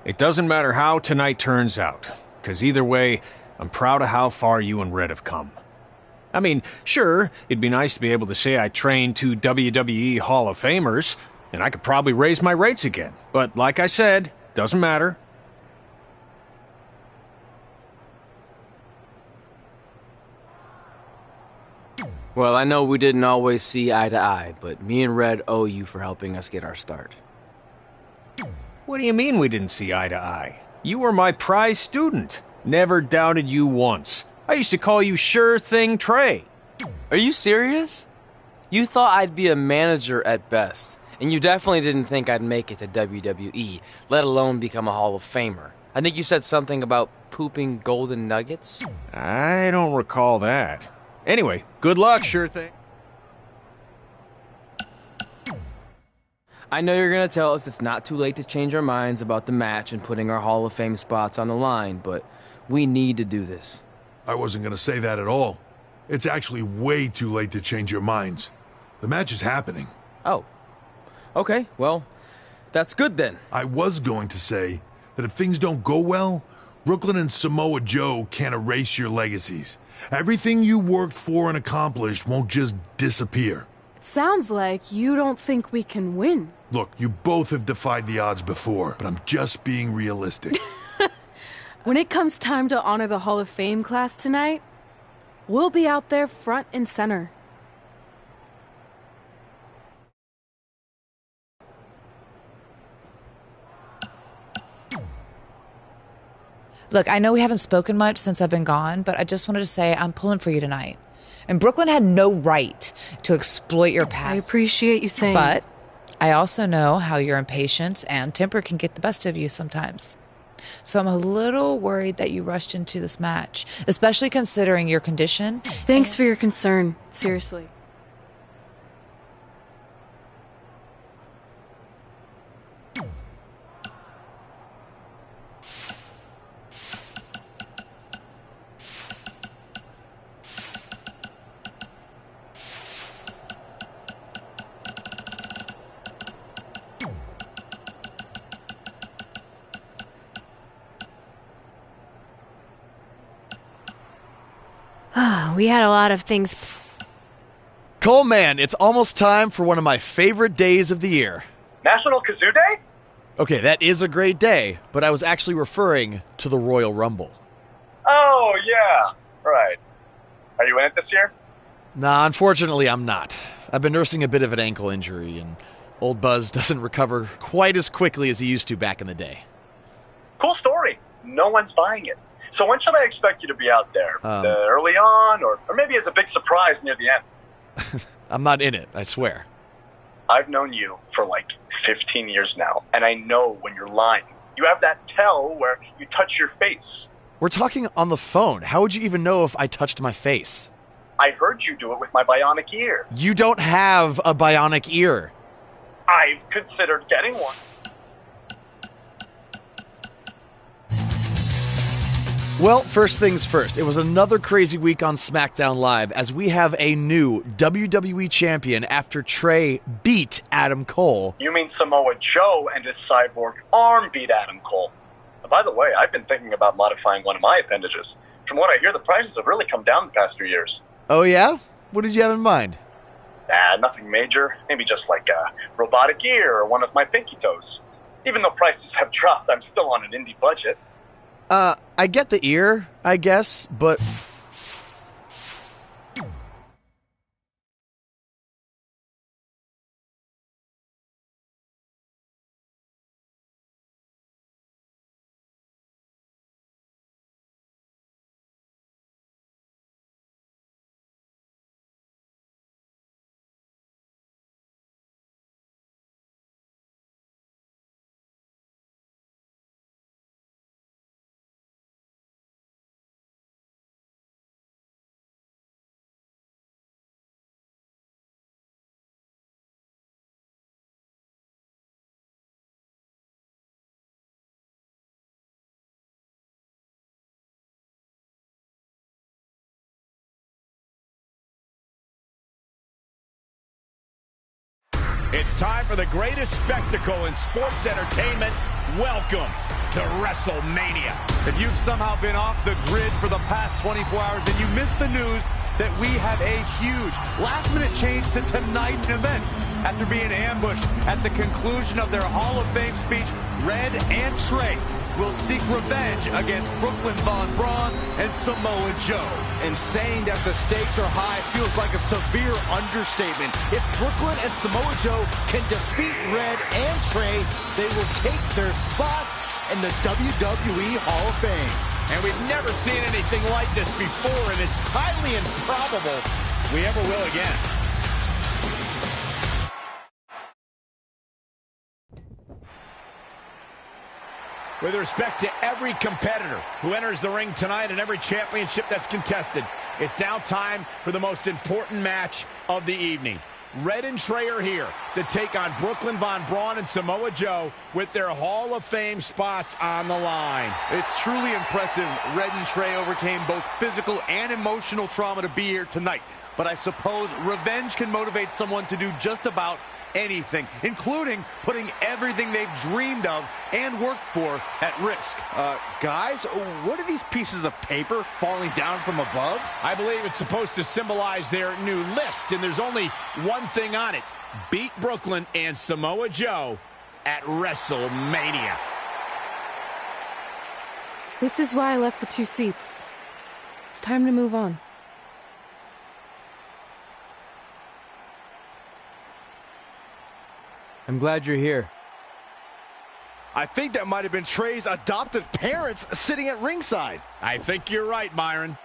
It doesn't matter how tonight turns out, because either way, I'm proud of how far you and Red have come. I mean, sure, it'd be nice to be able to say I trained two WWE Hall of Famers, and I could probably raise my rates again. But like I said, doesn't matter. Well, I know we didn't always see eye to eye, but me and Red owe you for helping us get our start. What do you mean we didn't see eye to eye? You were my prize student. Never doubted you once. I used to call you Sure Thing Trey. Are you serious? You thought I'd be a manager at best, and you definitely didn't think I'd make it to WWE, let alone become a Hall of Famer. I think you said something about pooping golden nuggets? I don't recall that. Anyway, good luck, Sure Thing. I know you're going to tell us it's not too late to change our minds about the match and putting our Hall of Fame spots on the line, but we need to do this. I wasn't going to say that at all. It's actually way too late to change your minds. The match is happening. Oh. Okay, well, that's good then. I was going to say that if things don't go well, Brooklyn and Samoa Joe can't erase your legacies. Everything you worked for and accomplished won't just disappear. It sounds like you don't think we can win. Look, you both have defied the odds before, but I'm just being realistic. When it comes time to honor the Hall of Fame class tonight, we'll be out there front and center. Look, I know we haven't spoken much since I've been gone, but I just wanted to say I'm pulling for you tonight. And Brooklyn had no right to exploit your past. I appreciate you saying But I also know how your impatience and temper can get the best of you sometimes. So I'm a little worried that you rushed into this match, especially considering your condition. Thanks for your concern, seriously. We had a lot of things. Coleman, it's almost time for one of my favorite days of the year. National Kazoo Day? Okay, that is a great day, but I was actually referring to the Royal Rumble. Oh, yeah. Right. Are you in it this year? Nah, unfortunately, I'm not. I've been nursing a bit of an ankle injury, and old Buzz doesn't recover quite as quickly as he used to back in the day. Cool story. No one's buying it. So when should I expect you to be out there? Early on, or maybe as a big surprise near the end? I'm not in it, I swear. I've known you for like 15 years now, and I know when you're lying. You have that tell where you touch your face. We're talking on the phone. How would you even know if I touched my face? I heard you do it with my bionic ear. You don't have a bionic ear. I've considered getting one. Well, first things first, it was another crazy week on SmackDown Live as we have a new WWE champion after Trey beat Adam Cole. You mean Samoa Joe and his cyborg arm beat Adam Cole? By the way, I've been thinking about modifying one of my appendages. From what I hear, the prices have really come down the past few years. Oh yeah? What did you have in mind? Nothing major. Maybe just like a robotic ear or one of my pinky toes. Even though prices have dropped, I'm still on an indie budget. I get the ear, I guess, but It's time for the greatest spectacle in sports entertainment. Welcome to WrestleMania. If you've somehow been off the grid for the past 24 hours and you missed the news that we have a huge last-minute change to tonight's event. After being ambushed at the conclusion of their Hall of Fame speech, Red and Trey will seek revenge against Brooklyn Von Braun and Samoa Joe. And saying that the stakes are high feels like a severe understatement. If Brooklyn and Samoa Joe can defeat Red and Trey, they will take their spots in the WWE Hall of Fame. And we've never seen anything like this before, and it's highly improbable we ever will again. With respect to every competitor who enters the ring tonight and every championship that's contested, it's now time for the most important match of the evening. Red and Trey are here to take on Brooklyn Von Braun and Samoa Joe with their Hall of Fame spots on the line. It's truly impressive Red and Trey overcame both physical and emotional trauma to be here tonight. But I suppose revenge can motivate someone to do just about anything, including putting everything they've dreamed of and worked for at risk. Guys, what are these pieces of paper falling down from above? I believe it's supposed to symbolize their new list, and there's only one thing on it. Beat Brooklyn and Samoa Joe at WrestleMania. This is why I left the 2 seats. It's time to move on. I'm glad you're here. I think that might have been Trey's adoptive parents sitting at ringside. I think you're right, Myron.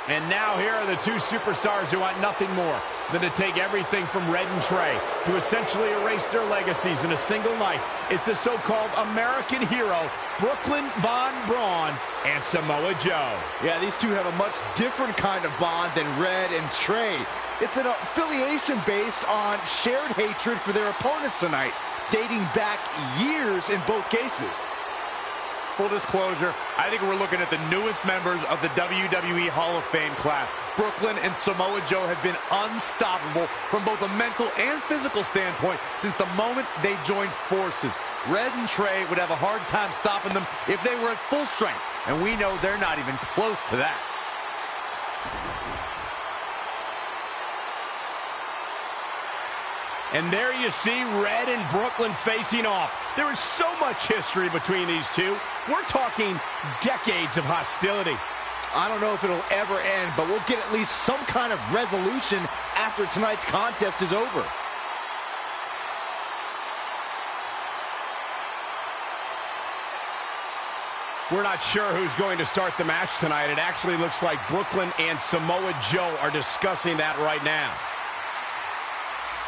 And now here are the 2 superstars who want nothing more than to take everything from Red and Trey to essentially erase their legacies in a single night. It's the so-called American hero, Brooklyn Von Braun and Samoa Joe. Yeah, these two have a much different kind of bond than Red and Trey. It's an affiliation based on shared hatred for their opponents tonight, dating back years in both cases. Full disclosure, I think we're looking at the newest members of the WWE Hall of Fame class. Brooklyn and Samoa Joe have been unstoppable from both a mental and physical standpoint since the moment they joined forces. Red and Trey would have a hard time stopping them if they were at full strength, and we know they're not even close to that. And there you see Red and Brooklyn facing off. There is so much history between these two. We're talking decades of hostility. I don't know if it'll ever end, but we'll get at least some kind of resolution after tonight's contest is over. We're not sure who's going to start the match tonight. It actually looks like Brooklyn and Samoa Joe are discussing that right now.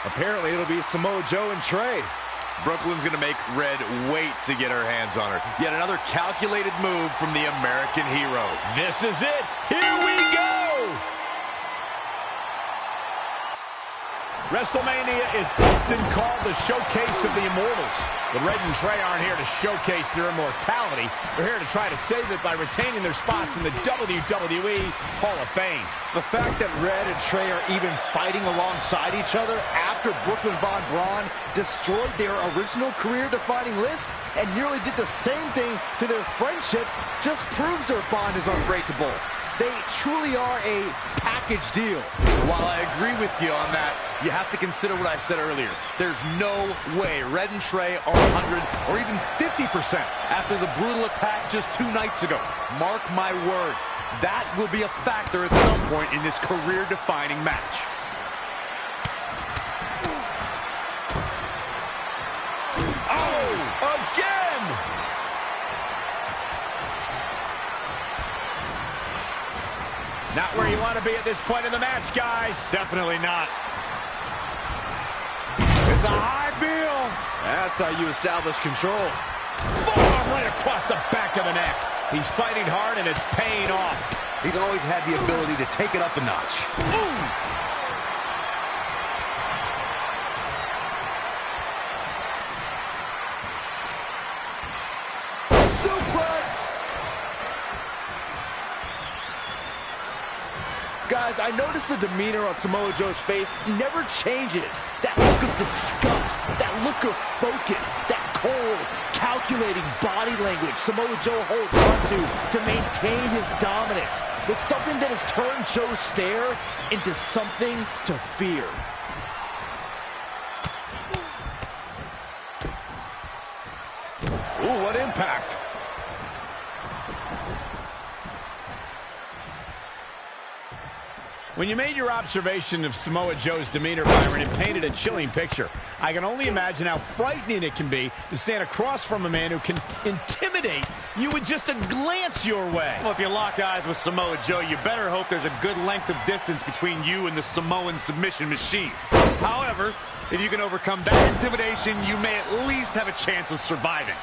Apparently, it'll be Samoa Joe and Trey. Brooklyn's going to make Red wait to get her hands on her. Yet another calculated move from the American hero. This is it. Here we go. WrestleMania is often called the showcase of the immortals. But Red and Trey aren't here to showcase their immortality. They're here to try to save it by retaining their spots in the WWE Hall of Fame. The fact that Red and Trey are even fighting alongside each other after Brooklyn Von Braun destroyed their original career-defining list and nearly did the same thing to their friendship just proves their bond is unbreakable. They truly are a package deal. While I agree with you on that, you have to consider what I said earlier. There's no way Red and Trey are 100 or even 50% after the brutal attack just 2 nights ago. Mark my words, that will be a factor at some point in this career-defining match. Oh, again! Not where you want to be at this point in the match, guys. Definitely not. It's a high bill. That's how you establish control. Forearm right across the back of the neck. He's fighting hard, and it's paying off. He's always had the ability to take it up a notch. Ooh! Guys, I noticed the demeanor on Samoa Joe's face never changes. That look of disgust, that look of focus, that cold, calculating body language Samoa Joe holds on to maintain his dominance. It's something that has turned Joe's stare into something to fear. Ooh, what impact. When you made your observation of Samoa Joe's demeanor, Byron, it painted a chilling picture. I can only imagine how frightening it can be to stand across from a man who can intimidate you with just a glance your way. Well, if you lock eyes with Samoa Joe, you better hope there's a good length of distance between you and the Samoan submission machine. However, if you can overcome that intimidation, you may at least have a chance of surviving.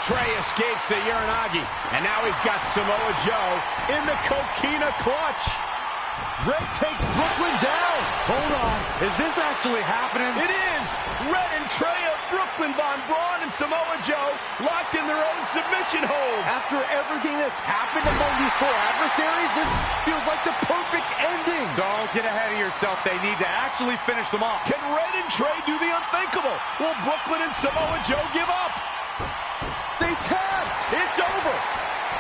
Trey escapes the Uranagi, and now he's got Samoa Joe in the Coquina clutch. Red takes Brooklyn down. Hold on, is this actually happening? It is! Red and Trey of Brooklyn, Von Braun and Samoa Joe locked in their own submission holds. After everything that's happened among these 4 adversaries, this feels like the perfect ending. Don't get ahead of yourself. They need to actually finish them off. Can Red and Trey do the unthinkable? Will Brooklyn and Samoa Joe give up? They tapped. It's over.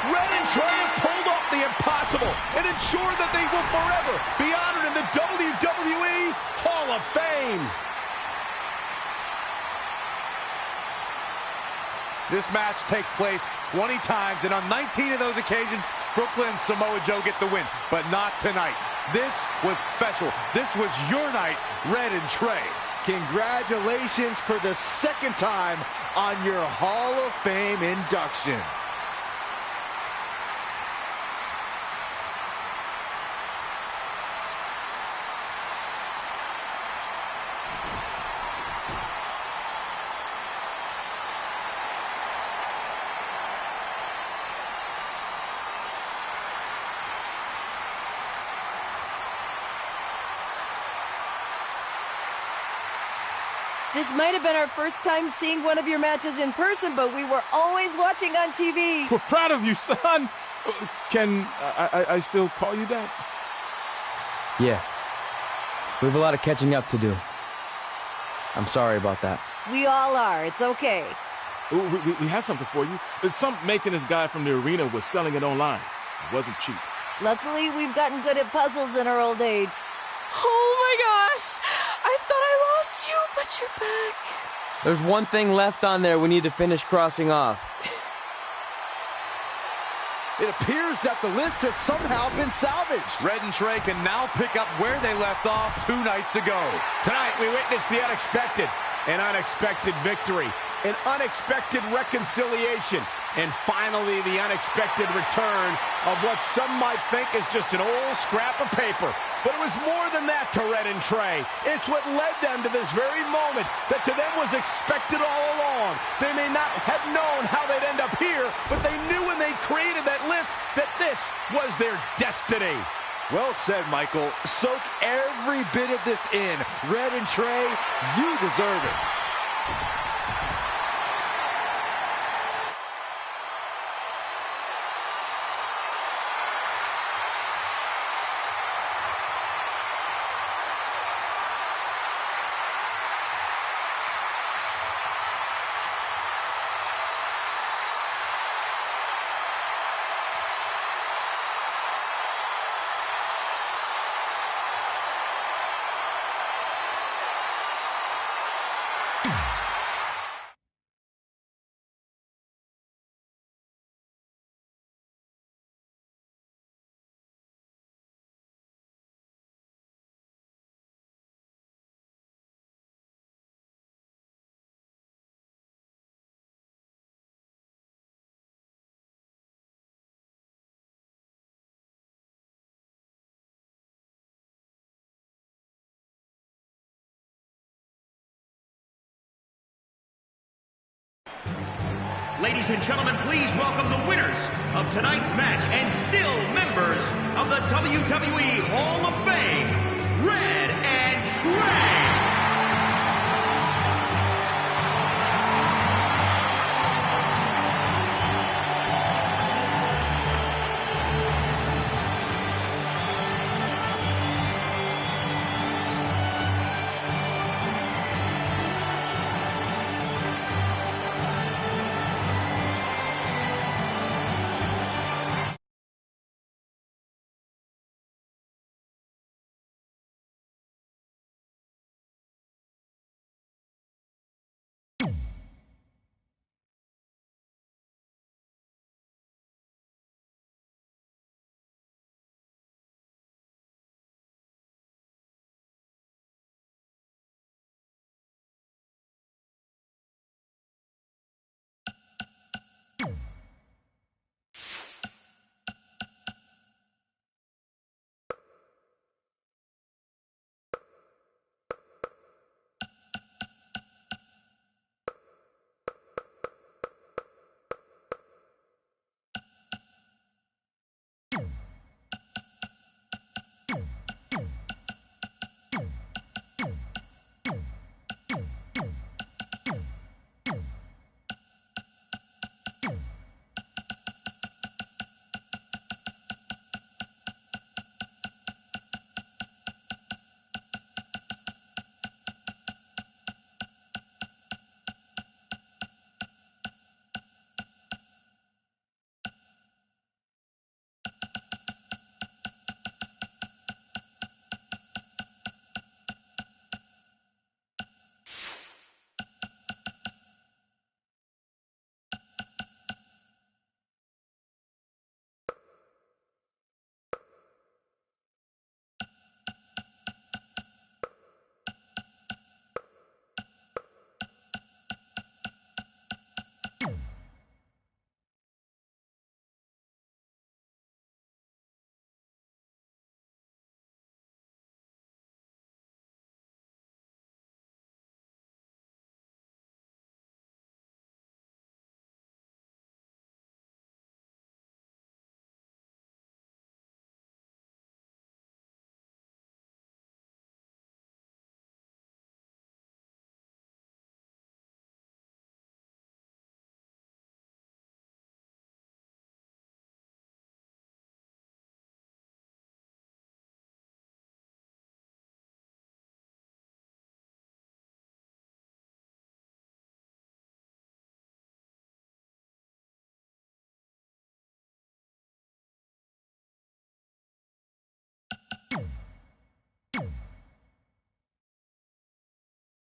Red and Trey have pulled off the impossible and ensured that they will forever be honored in the WWE Hall of Fame. This match takes place 20 times, and on 19 of those occasions, Brooklyn and Samoa Joe get the win, but not tonight. This was special. This was your night, Red and Trey. Congratulations for the 2nd time on your Hall of Fame induction. This might have been our first time seeing one of your matches in person, but we were always watching on TV. We're proud of you, son. Can I still call you that? Yeah. We have a lot of catching up to do. I'm sorry about that. We all are. It's okay. We have something for you. Some maintenance guy from the arena was selling it online. It wasn't cheap. Luckily, we've gotten good at puzzles in our old age. Oh my gosh! I thought I lost you, but you're back. There's one thing left on there we need to finish crossing off. It appears that the list has somehow been salvaged. Red and Trey can now pick up where they left off 2 nights ago. Tonight, we witnessed the unexpected, an unexpected victory, an unexpected reconciliation, and finally the unexpected return of what some might think is just an old scrap of paper. But it was more than that to Red and Trey. It's what led them to this very moment that to them was expected all along. They may not have known how they'd end up here, but they knew when they created that list that this was their destiny. Well said, Michael. Soak every bit of this in. Red and Trey, you deserve it. Ladies and gentlemen, please welcome the winners of tonight's match and still members of the WWE Hall of Fame, Red and Trey.